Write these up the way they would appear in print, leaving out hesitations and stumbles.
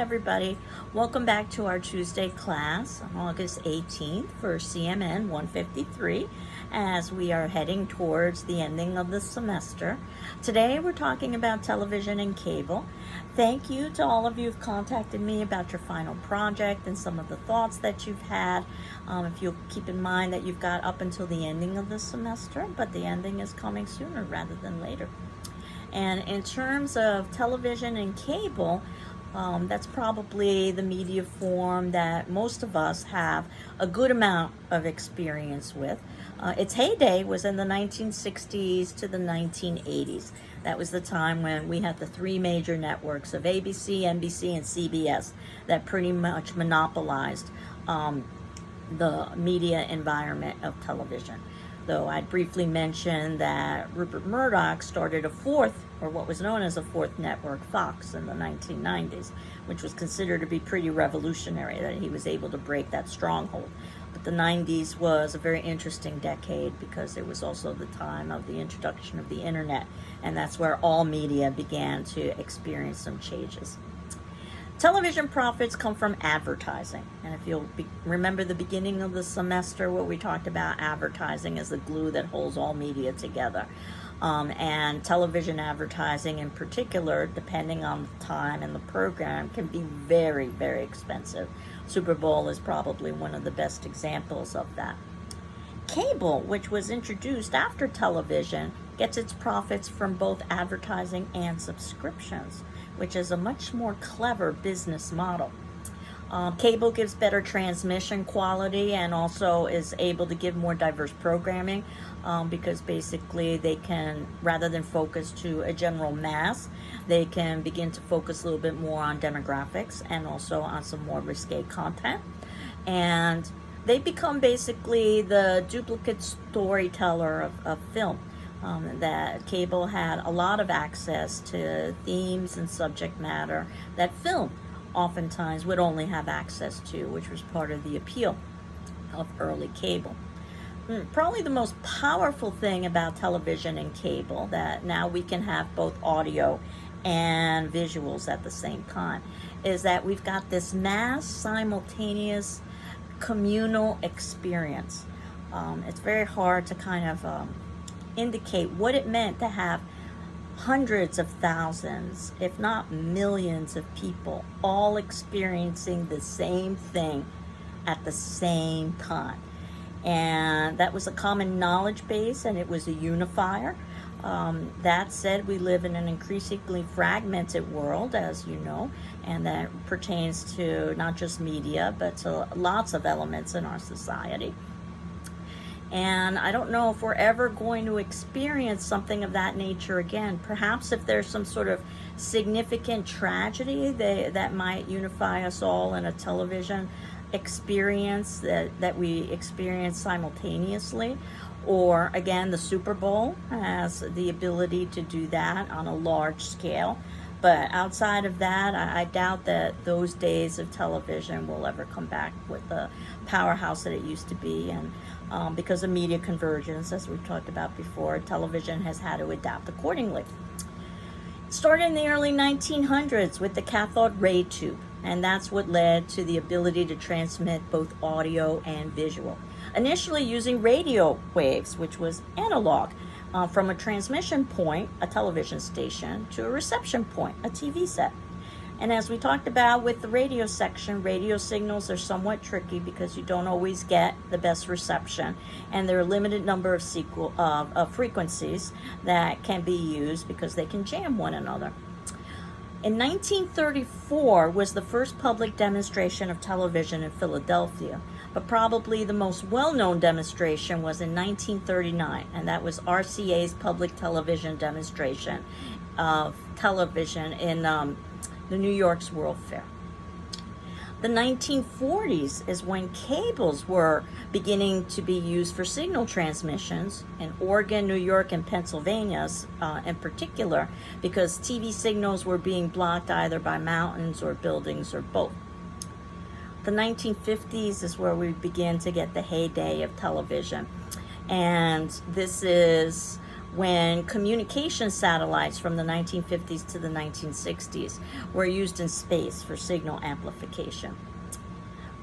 everybody. Welcome back to our Tuesday class on August 18th for CMN 153 as we are heading towards the ending of the semester. Today we're talking about television and cable. Thank you to all of you who've contacted me about your final project and some of the thoughts that you've had. If you'll keep in mind that you've got up until the ending of the semester, but the ending is coming sooner rather than later. And in terms of television and cable, that's probably the media form that most of us have a good amount of experience with. Its heyday was in the 1960s to the 1980s. That was the time when we had the three major networks of ABC, NBC, and CBS that pretty much monopolized the media environment of television. Though I'd briefly mention that Rupert Murdoch started a fourth, or what was known as a fourth network, Fox, in the 1990s, which was considered to be pretty revolutionary, that he was able to break that stronghold. But the 90s was a very interesting decade because it was also the time of the introduction of the internet, and that's where all media began to experience some changes. Television profits come from advertising. And if you'll remember the beginning of the semester where we talked about advertising as the glue that holds all media together. And television advertising in particular, depending on the time and the program, can be very, very expensive. Super Bowl is probably one of the best examples of that. Cable, which was introduced after television, gets its profits from both advertising and subscriptions, which is a much more clever business model. Cable gives better transmission quality and also is able to give more diverse programming because basically they can, rather than focus to a general mass, they can begin to focus a little bit more on demographics and also on some more risque content. And they become basically the duplicate storyteller of film. That cable had a lot of access to themes and subject matter that film oftentimes would only have access to, which was part of the appeal of early cable. Probably the most powerful thing about television and cable, that now we can have both audio and visuals at the same time, is that we've got this mass, simultaneous, communal experience. It's very hard to kind of indicate what it meant to have hundreds of thousands, if not millions of people all experiencing the same thing at the same time. And that was a common knowledge base and it was a unifier. That said, we live in an increasingly fragmented world, as you know, and that pertains to not just media, but to lots of elements in our society. And I don't know if we're ever going to experience something of that nature again. Perhaps if there's some sort of significant tragedy that might unify us all in a television experience that we experience simultaneously. Or again, the Super Bowl has the ability to do that on a large scale. But outside of that, I doubt that those days of television will ever come back with the powerhouse that it used to be. And because of media convergence, as we've talked about before, television has had to adapt accordingly. It started in the early 1900s with the cathode ray tube, and that's what led to the ability to transmit both audio and visual. Initially using radio waves, which was analog, from a transmission point, a television station, to a reception point, a TV set. And as we talked about with the radio section, radio signals are somewhat tricky because you don't always get the best reception, and there are a limited number of frequencies that can be used because they can jam one another. In 1934 was the first public demonstration of television in Philadelphia, but probably the most well-known demonstration was in 1939, and that was RCA's public television demonstration of television in the New York's World Fair. The 1940s is when cables were beginning to be used for signal transmissions in Oregon, New York, and Pennsylvania in particular, because TV signals were being blocked either by mountains or buildings or both. The 1950s is where we begin to get the heyday of television. And this is when communication satellites from the 1950s to the 1960s were used in space for signal amplification.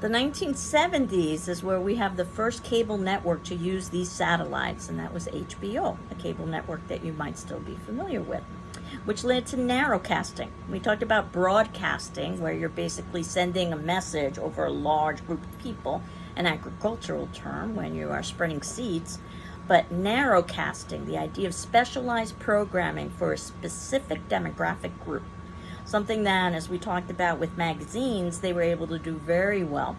The 1970s is where we have the first cable network to use these satellites, and that was HBO, a cable network that you might still be familiar with, which led to narrowcasting. We talked about broadcasting, where you're basically sending a message over a large group of people, an agricultural term when you are spreading seeds. But narrowcasting, the idea of specialized programming for a specific demographic group, something that, as we talked about with magazines, they were able to do very well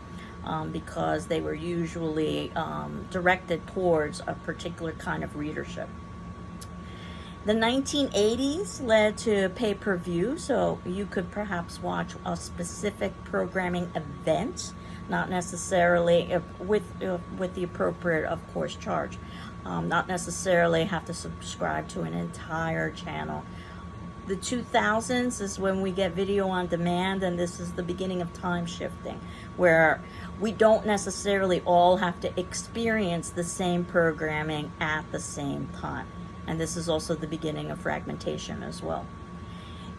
because they were usually directed towards a particular kind of readership. The 1980s led to pay-per-view, so you could perhaps watch a specific programming event, not necessarily with the appropriate, of course, charge. Not necessarily have to subscribe to an entire channel. The 2000s is when we get video on demand, and this is the beginning of time shifting, where we don't necessarily all have to experience the same programming at the same time. And this is also the beginning of fragmentation as well.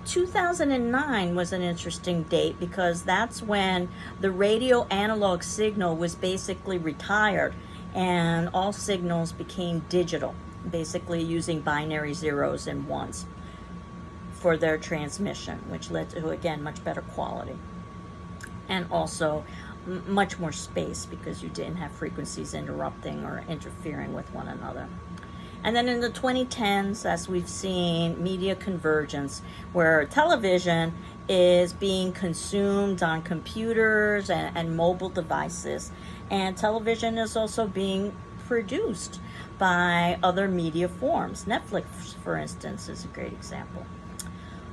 2009 was an interesting date because that's when the radio analog signal was basically retired and all signals became digital, basically using binary zeros and ones for their transmission, which led to, again, much better quality. And also much more space because you didn't have frequencies interrupting or interfering with one another. And then in the 2010s, as we've seen, media convergence, where television is being consumed on computers and mobile devices, and television is also being produced by other media forms. Netflix, for instance, is a great example.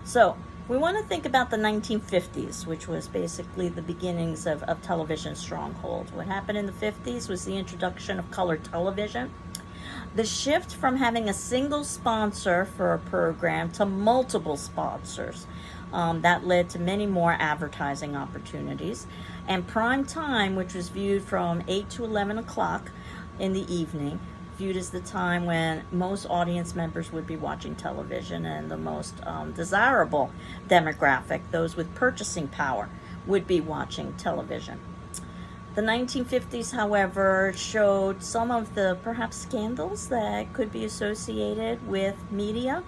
So we want to think about the 1950s, which was basically the beginnings of television's stronghold. What happened in the 50s was the introduction of color television. The shift from having a single sponsor for a program to multiple sponsors. That led to many more advertising opportunities. And prime time, which was viewed from 8 to 11 o'clock in the evening, viewed as the time when most audience members would be watching television, and the most desirable demographic, those with purchasing power, would be watching television. The 1950s, however, showed some of the perhaps scandals that could be associated with media.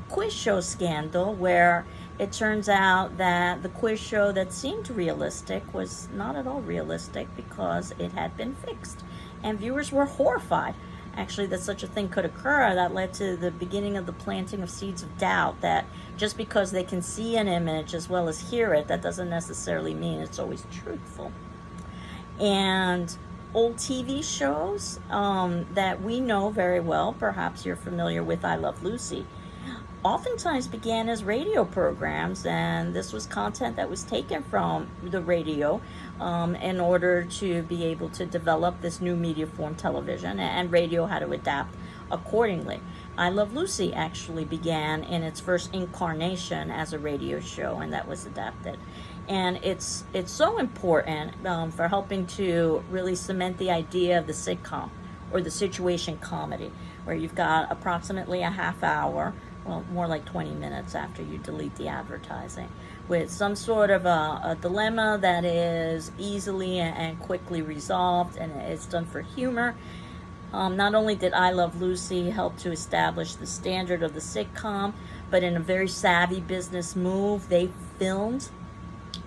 Quiz show scandal, where it turns out that the quiz show that seemed realistic was not at all realistic because it had been fixed. And viewers were horrified, actually, that such a thing could occur. That led to the beginning of the planting of seeds of doubt that just because they can see an image as well as hear it, that doesn't necessarily mean it's always truthful. And old TV shows that we know very well, perhaps you're familiar with I Love Lucy, oftentimes began as radio programs, and this was content that was taken from the radio in order to be able to develop this new media form, television, and radio had to adapt accordingly. I Love Lucy actually began in its first incarnation as a radio show, and that was adapted. And it's so important for helping to really cement the idea of the sitcom or the situation comedy, where you've got approximately a half hour, well, more like 20 minutes after you delete the advertising, with some sort of a dilemma that is easily and quickly resolved, and it's done for humor. Not only did I Love Lucy help to establish the standard of the sitcom, but in a very savvy business move, they filmed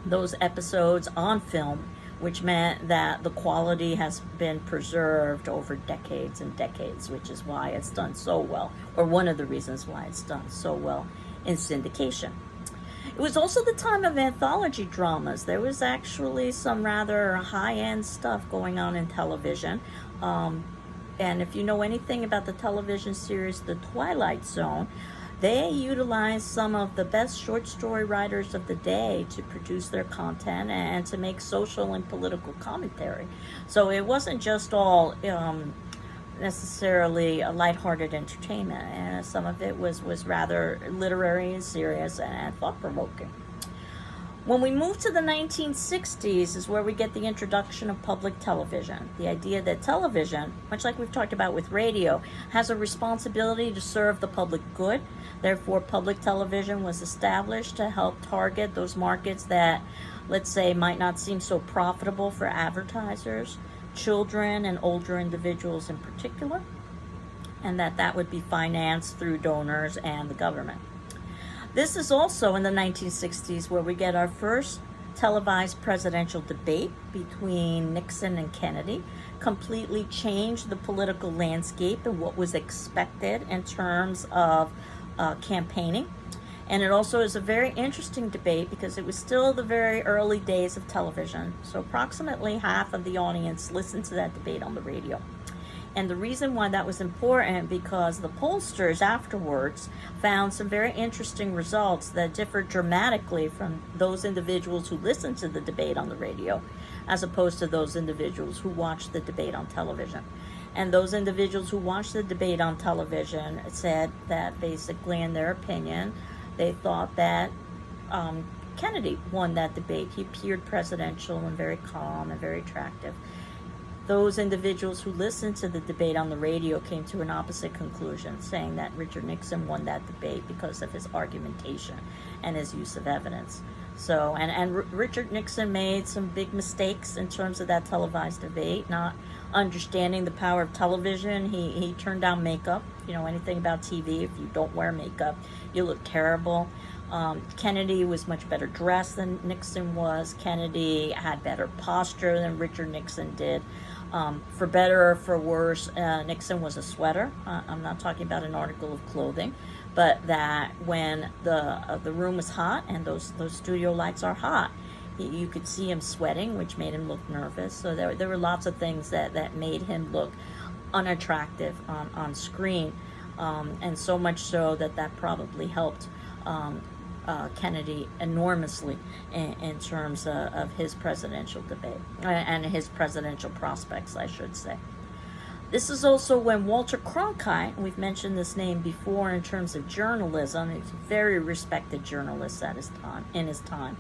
those episodes on film, which meant that the quality has been preserved over decades and decades, which is why it's done so well, or one of the reasons why it's done so well in syndication. It was also the time of anthology dramas. There was actually some rather high-end stuff going on in television. And if you know anything about the television series The Twilight Zone, they utilized some of the best short story writers of the day to produce their content and to make social and political commentary. So it wasn't just all necessarily a lighthearted entertainment, and some of it was rather literary and serious and thought-provoking. When we move to the 1960s is where we get the introduction of public television. The idea that television, much like we've talked about with radio, has a responsibility to serve the public good. Therefore, public television was established to help target those markets that, let's say, might not seem so profitable for advertisers, children and older individuals in particular, and that would be financed through donors and the government. This is also in the 1960s where we get our first televised presidential debate between Nixon and Kennedy. Completely changed the political landscape and what was expected in terms of campaigning. And it also is a very interesting debate because it was still the very early days of television. So approximately half of the audience listened to that debate on the radio. And the reason why that was important because the pollsters afterwards found some very interesting results that differed dramatically from those individuals who listened to the debate on the radio as opposed to those individuals who watched the debate on television. And those individuals who watched the debate on television said that basically, in their opinion, they thought that Kennedy won that debate. He appeared presidential and very calm and very attractive. Those individuals who listened to the debate on the radio came to an opposite conclusion, saying that Richard Nixon won that debate because of his argumentation and his use of evidence. So, and Richard Nixon made some big mistakes in terms of that televised debate, not understanding the power of television. He turned down makeup. You know, anything about TV, if you don't wear makeup, you look terrible. Kennedy was much better dressed than Nixon was. Kennedy had better posture than Richard Nixon did. For better or for worse, Nixon was a sweater. I'm not talking about an article of clothing, but that when the room was hot, and those studio lights are hot, you could see him sweating, which made him look nervous. So there were lots of things that made him look unattractive on screen, and so much so that probably helped Kennedy enormously in terms of his presidential debate and his presidential prospects, I should say. This is also when Walter Cronkite, we've mentioned this name before in terms of journalism, he's a very respected journalist at in his time,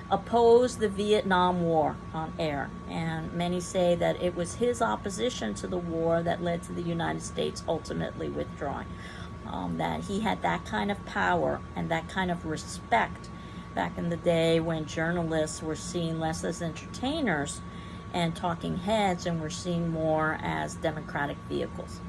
opposed the Vietnam War on air. And many say that it was his opposition to the war that led to the United States ultimately withdrawing. That he had that kind of power and that kind of respect back in the day when journalists were seen less as entertainers and talking heads and were seen more as democratic vehicles.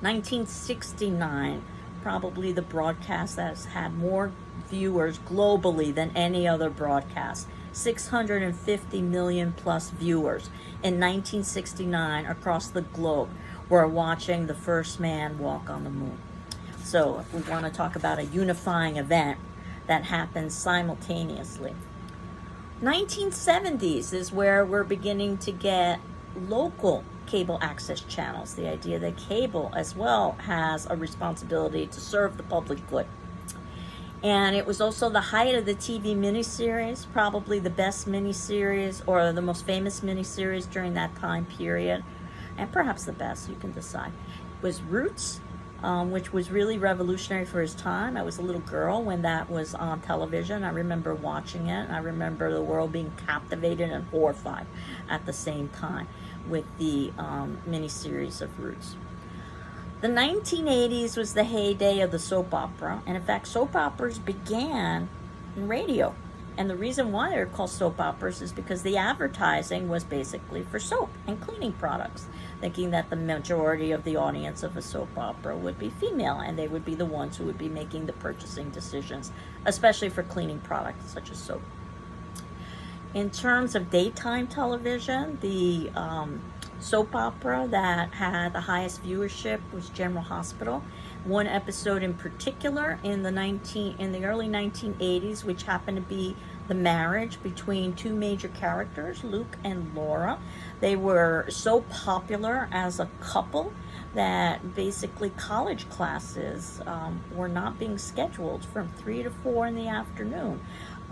1969, probably the broadcast that has had more viewers globally than any other broadcast. 650 million plus viewers in 1969 across the globe were watching the first man walk on the moon. So if we want to talk about a unifying event that happened simultaneously. 1970s is where we're beginning to get local cable access channels. The idea that cable as well has a responsibility to serve the public good. And it was also the height of the TV miniseries, probably the best miniseries or the most famous miniseries during that time period, and perhaps the best, you can decide, was Roots, which was really revolutionary for his time. I was a little girl when that was on television. I remember watching it, and I remember the world being captivated and horrified at the same time with the miniseries of Roots. The 1980s was the heyday of the soap opera, and in fact, soap operas began in radio. And the reason why they're called soap operas is because the advertising was basically for soap and cleaning products, thinking that the majority of the audience of a soap opera would be female, and they would be the ones who would be making the purchasing decisions, especially for cleaning products such as soap. In terms of daytime television, the soap opera that had the highest viewership was General Hospital. One episode in particular in the early 1980s, which happened to be the marriage between two major characters, Luke and Laura. They were so popular as a couple that basically college classes were not being scheduled from 3 to 4 in the afternoon.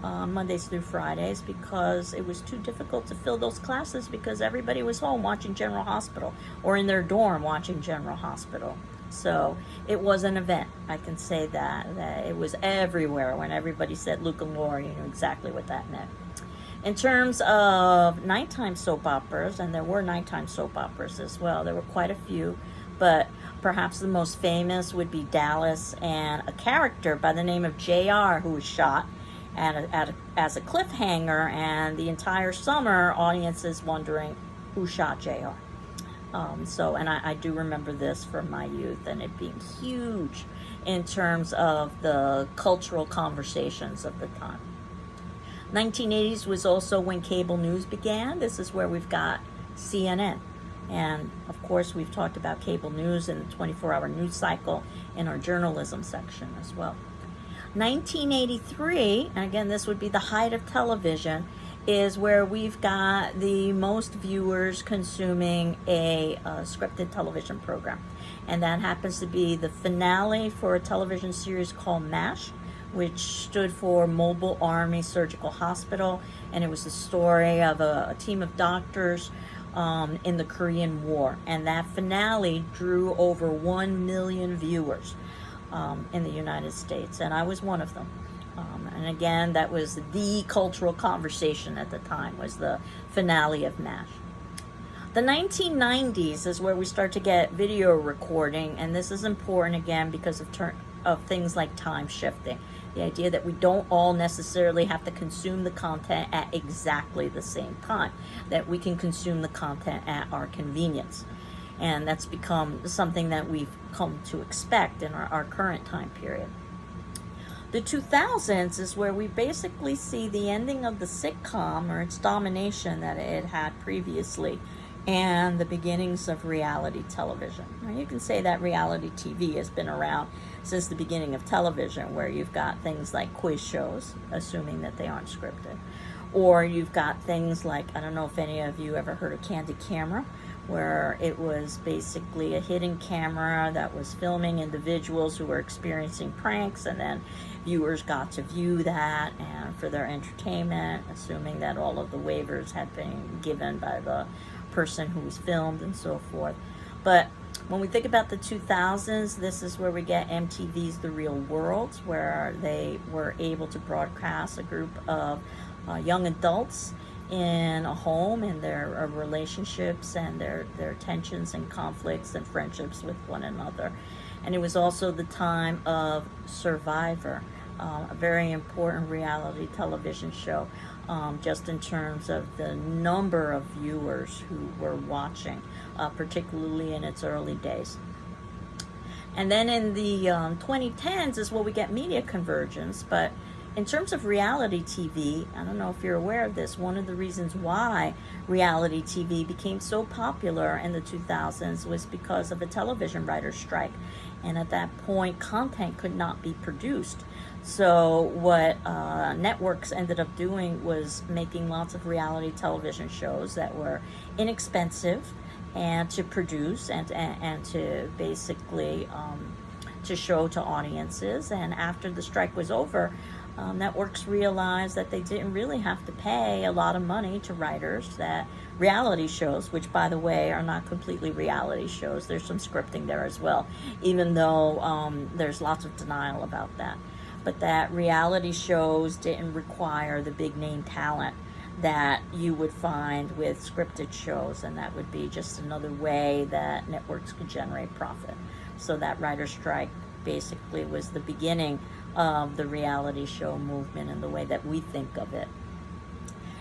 Mondays through Fridays, because it was too difficult to fill those classes because everybody was home watching General Hospital or in their dorm watching General Hospital. So it was an event. I can say that it was everywhere. When everybody said Luke and Laura, you knew exactly what that meant. In terms of nighttime soap operas, and there were nighttime soap operas as well, there were quite a few, but perhaps the most famous would be Dallas, and a character by the name of JR who was shot as a cliffhanger, and the entire summer audiences wondering who shot JR. And I do remember this from my youth, and it being huge in terms of the cultural conversations of the time. 1980s was also when cable news began. This is where we've got CNN. And of course, we've talked about cable news and the 24-hour news cycle in our journalism section as well. 1983, and again, this would be the height of television, is where we've got the most viewers consuming a scripted television program. And that happens to be the finale for a television series called MASH, which stood for Mobile Army Surgical Hospital. And it was the story of a team of doctors in the Korean War. And that finale drew over 1 million viewers in the United States. And I was one of them. And again, that was the cultural conversation at the time, was the finale of MASH. The 1990s is where we start to get video recording, and this is important again because of things like time shifting. The idea that we don't all necessarily have to consume the content at exactly the same time, that we can consume the content at our convenience. And that's become something that we've come to expect in our current time period. The 2000s is where we basically see the ending of the sitcom, or its domination that it had previously, and the beginnings of reality television. Now, you can say that reality TV has been around since the beginning of television, where you've got things like quiz shows, assuming that they aren't scripted. Or you've got things like, I don't know if any of you ever heard of Candid Camera, where it was basically a hidden camera that was filming individuals who were experiencing pranks, and then viewers got to view that and for their entertainment, assuming that all of the waivers had been given by the person who was filmed and so forth. But when we think about the 2000s, this is where we get MTV's The Real World, where they were able to broadcast a group of young adults in a home, and their relationships and their tensions and conflicts and friendships with one another. And it was also the time of Survivor, a very important reality television show, just in terms of the number of viewers who were watching, particularly in its early days. And then in the 2010s is where we get media convergence. But in terms of reality TV, I don't know if you're aware of this, one of the reasons why reality TV became so popular in the 2000s was because of a television writer's strike. And at that point, content could not be produced. So what networks ended up doing was making lots of reality television shows that were inexpensive and to produce and to basically to show to audiences. And after the strike was over, networks realized that they didn't really have to pay a lot of money to writers, that reality shows, which by the way are not completely reality shows, there's some scripting there as well, even though there's lots of denial about that, but that reality shows didn't require the big name talent that you would find with scripted shows, and that would be just another way that networks could generate profit. So that writer's strike basically was the beginning of the reality show movement in the way that we think of it.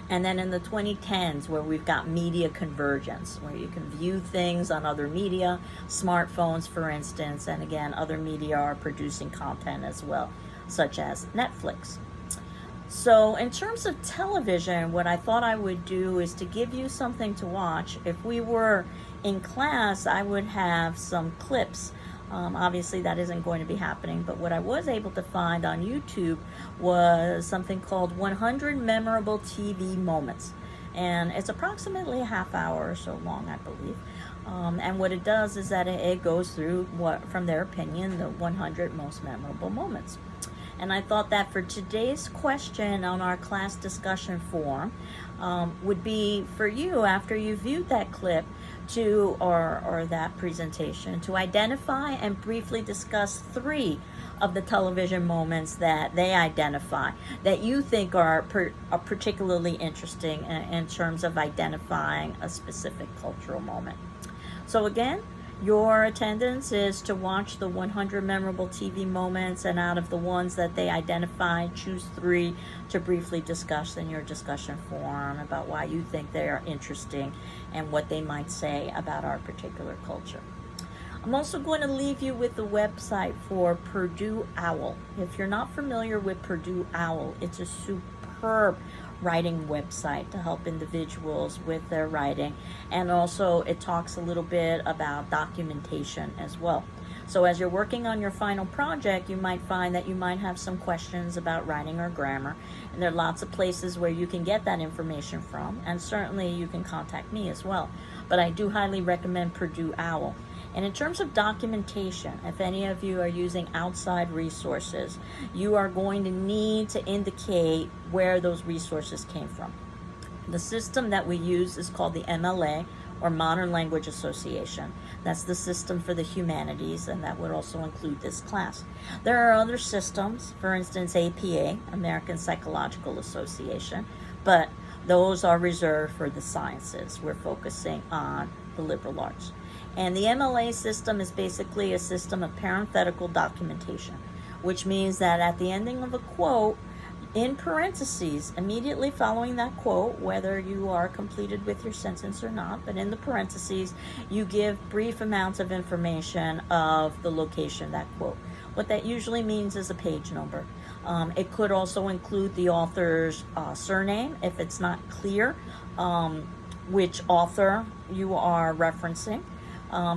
And then in the 2010s, where we've got media convergence, where you can view things on other media, smartphones for instance, and again, other media are producing content as well, such as Netflix. So in terms of television, what I thought I would do is to give you something to watch. If we were in class, I would have some clips. Obviously that isn't going to be happening, but what I was able to find on YouTube was something called 100 Memorable TV Moments. And it's approximately a half hour or so long, I believe. And what it does is that it goes through what, from their opinion, the 100 most memorable moments. And I thought that for today's question on our class discussion forum would be for you, after you viewed that clip, or that presentation to identify and briefly discuss 3 of the television moments that they identify that you think are particularly interesting in terms of identifying a specific cultural moment. So again, your attendance is to watch the 100 memorable TV moments, and out of the ones that they identify, choose 3 to briefly discuss in your discussion forum about why you think they are interesting and what they might say about our particular culture. I'm also going to leave you with the website for Purdue OWL. If you're not familiar with Purdue OWL, it's a superb writing website to help individuals with their writing, and also it talks a little bit about documentation as well. So as you're working on your final project, you might find that you might have some questions about writing or grammar, and there are lots of places where you can get that information from, and certainly you can contact me as well. But I do highly recommend Purdue OWL. And in terms of documentation, if any of you are using outside resources, you are going to need to indicate where those resources came from. The system that we use is called the MLA, or Modern Language Association. That's the system for the humanities, and that would also include this class. There are other systems, for instance, APA, American Psychological Association, but those are reserved for the sciences. We're focusing on the liberal arts. And the MLA system is basically a system of parenthetical documentation, which means that at the ending of a quote, in parentheses, immediately following that quote, whether you are completed with your sentence or not, but in the parentheses, you give brief amounts of information of the location of that quote. What that usually means is a page number. It could also include the author's surname if it's not clear which author you are referencing.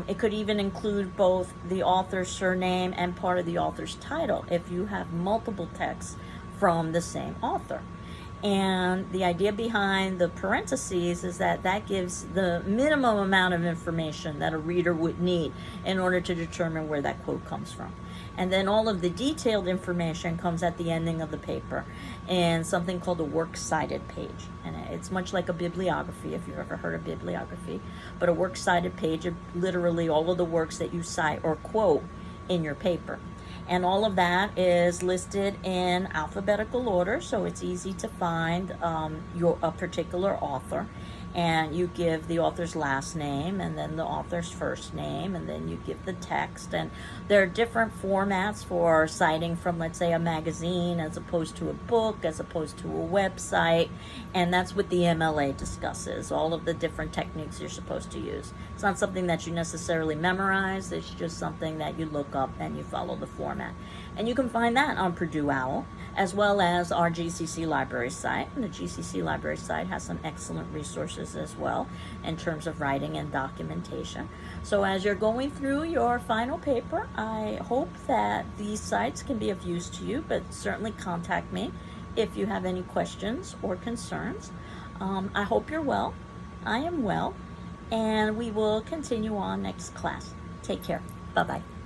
It could even include both the author's surname and part of the author's title if you have multiple texts from the same author. And the idea behind the parentheses is that that gives the minimum amount of information that a reader would need in order to determine where that quote comes from. And then all of the detailed information comes at the ending of the paper in something called a works cited page. And it's much like a bibliography, if you've ever heard of bibliography. But a works cited page of literally all of the works that you cite or quote in your paper. And all of that is listed in alphabetical order, so it's easy to find a particular author. And you give the author's last name and then the author's first name, and then you give the text. And there are different formats for citing from, let's say, a magazine as opposed to a book, as opposed to a website. And that's what the MLA discusses, all of the different techniques you're supposed to use. It's not something that you necessarily memorize, it's just something that you look up and you follow the format. And you can find that on Purdue OWL, as well as our GCC library site. And the GCC library site has some excellent resources as well in terms of writing and documentation. So as you're going through your final paper, I hope that these sites can be of use to you, but certainly contact me if you have any questions or concerns. I hope you're well. I am well, and we will continue on next class. Take care. Bye-bye.